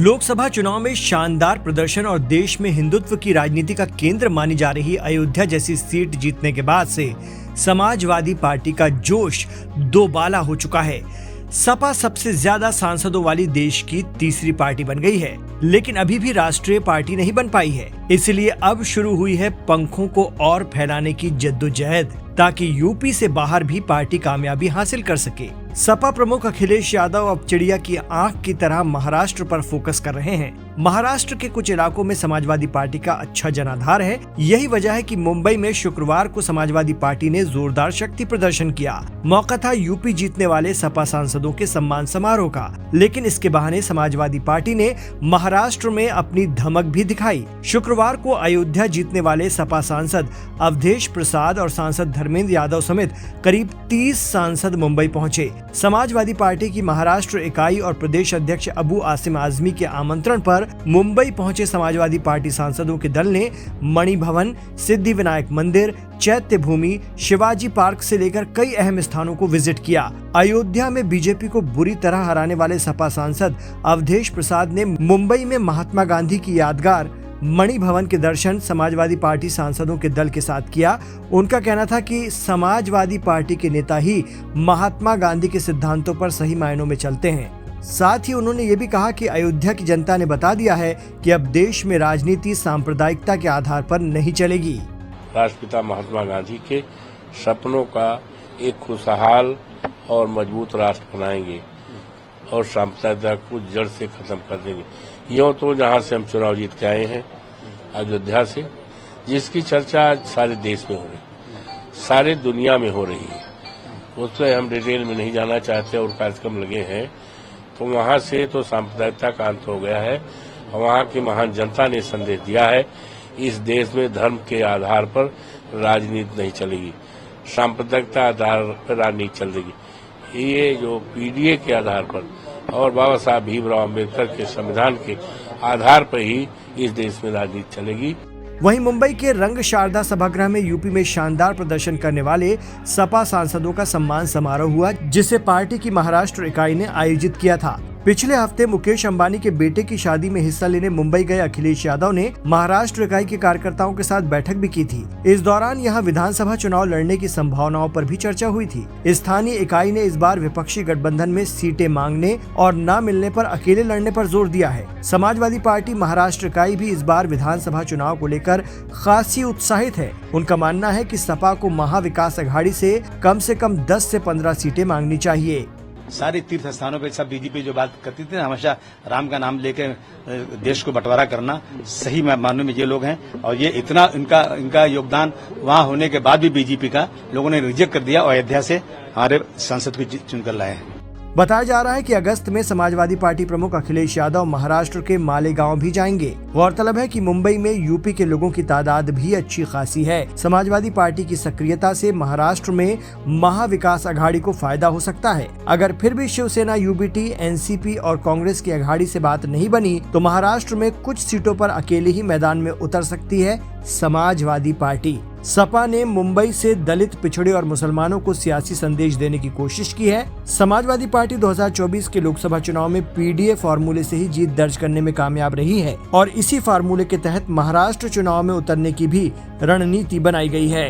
लोकसभा चुनाव में शानदार प्रदर्शन और देश में हिंदुत्व की राजनीति का केंद्र मानी जा रही अयोध्या जैसी सीट जीतने के बाद से समाजवादी पार्टी का जोश दोबाला हो चुका है। सपा सबसे ज्यादा सांसदों वाली देश की तीसरी पार्टी बन गई है, लेकिन अभी भी राष्ट्रीय पार्टी नहीं बन पाई है। इसलिए अब शुरू हुई है पंखों को और फैलाने की जद्दोजहद, ताकि यूपी से बाहर भी पार्टी कामयाबी हासिल कर सके। सपा प्रमुख अखिलेश यादव अब चिड़िया की आंख की तरह महाराष्ट्र पर फोकस कर रहे हैं। महाराष्ट्र के कुछ इलाकों में समाजवादी पार्टी का अच्छा जनाधार है। यही वजह है कि मुंबई में शुक्रवार को समाजवादी पार्टी ने जोरदार शक्ति प्रदर्शन किया। मौका था यूपी जीतने वाले सपा सांसदों के सम्मान समारोह का, लेकिन इसके बहाने समाजवादी पार्टी ने महाराष्ट्र में अपनी धमक भी दिखाई। शुक्रवार को अयोध्या जीतने वाले सपा सांसद अवधेश प्रसाद और सांसद धर्मेंद्र यादव समेत करीब 30 सांसद मुंबई पहुंचे। समाजवादी पार्टी की महाराष्ट्र इकाई और प्रदेश अध्यक्ष अबू आसिम आजमी के आमंत्रण पर मुंबई पहुंचे समाजवादी पार्टी सांसदों के दल ने मणि भवन, सिद्धि विनायक मंदिर, चैत्य भूमि, शिवाजी पार्क से लेकर कई अहम स्थानों को विजिट किया। अयोध्या में बीजेपी को बुरी तरह हराने वाले सपा सांसद अवधेश प्रसाद ने मुंबई में महात्मा गांधी की यादगार मणि भवन के दर्शन समाजवादी पार्टी सांसदों के दल के साथ किया। उनका कहना था कि समाजवादी पार्टी के नेता ही महात्मा गांधी के सिद्धांतों पर सही मायनों में चलते हैं। साथ ही उन्होंने ये भी कहा कि अयोध्या की जनता ने बता दिया है कि अब देश में राजनीति सांप्रदायिकता के आधार पर नहीं चलेगी। राष्ट्रपिता महात्मा गांधी के सपनों का एक खुशहाल और मजबूत राष्ट्र बनाएंगे और सांप्रदायिकता को जड़ से खत्म कर देंगे। यूँ तो जहाँ से हम चुनाव जीत के आए हैं, अयोध्या से, जिसकी चर्चा आज सारे देश में हो रही, सारे दुनिया में हो रही है, उसमें हम डिटेल में नहीं जाना चाहते और कार्यक्रम लगे हैं। तो वहाँ से तो सांप्रदायिकता का अंत हो गया है। वहाँ की महान जनता ने संदेश दिया है, इस देश में धर्म के आधार पर राजनीति नहीं चलेगी, सांप्रदायिकता आधार पर राजनीति चलेगी। ये जो पीडीए के आधार पर और बाबा साहब भीमराव अम्बेडकर के संविधान के आधार पर ही इस देश में राजनीति चलेगी। वहीं मुंबई के रंग शारदा सभागृह में यूपी में शानदार प्रदर्शन करने वाले सपा सांसदों का सम्मान समारोह हुआ, जिसे पार्टी की महाराष्ट्र इकाई ने आयोजित किया था। पिछले हफ्ते मुकेश अंबानी के बेटे की शादी में हिस्सा लेने मुंबई गए अखिलेश यादव ने महाराष्ट्र इकाई के कार्यकर्ताओं के साथ बैठक भी की थी। इस दौरान यहां विधानसभा चुनाव लड़ने की संभावनाओं पर भी चर्चा हुई थी। स्थानीय इकाई ने इस बार विपक्षी गठबंधन में सीटें मांगने और न मिलने पर अकेले लड़ने पर जोर दिया है। समाजवादी पार्टी महाराष्ट्र इकाई भी इस बार विधानसभा चुनाव को लेकर खासी उत्साहित है। उनका मानना है कि सपा को महाविकास अघाड़ी से कम 10 से 15 सीटें मांगनी चाहिए। सारे तीर्थ स्थानों पे सब बीजेपी जो बात करती थी, हमेशा राम का नाम लेके देश को बंटवारा करना, सही मानने में ये लोग हैं। और ये इतना इनका योगदान वहां होने के बाद भी बीजेपी का लोगों ने रिजेक्ट कर दिया और अयोध्या से हमारे सांसद को चुनकर लाए हैं। बताया जा रहा है कि अगस्त में समाजवादी पार्टी प्रमुख अखिलेश यादव महाराष्ट्र के मालेगांव भी जाएंगे। गौरतलब है कि मुंबई में यूपी के लोगों की तादाद भी अच्छी खासी है। समाजवादी पार्टी की सक्रियता से महाराष्ट्र में महाविकास अघाड़ी को फायदा हो सकता है। अगर फिर भी शिवसेना, यूबीटी, एनसीपी और कांग्रेस की अघाड़ी से बात नहीं बनी तो महाराष्ट्र में कुछ सीटों पर अकेले ही मैदान में उतर सकती है समाजवादी पार्टी। सपा ने मुंबई से दलित, पिछड़े और मुसलमानों को सियासी संदेश देने की कोशिश की है। समाजवादी पार्टी 2024 के लोकसभा चुनाव में पीडीए फार्मूले से ही जीत दर्ज करने में कामयाब रही है और इसी फार्मूले के तहत महाराष्ट्र चुनाव में उतरने की भी रणनीति बनाई गई है।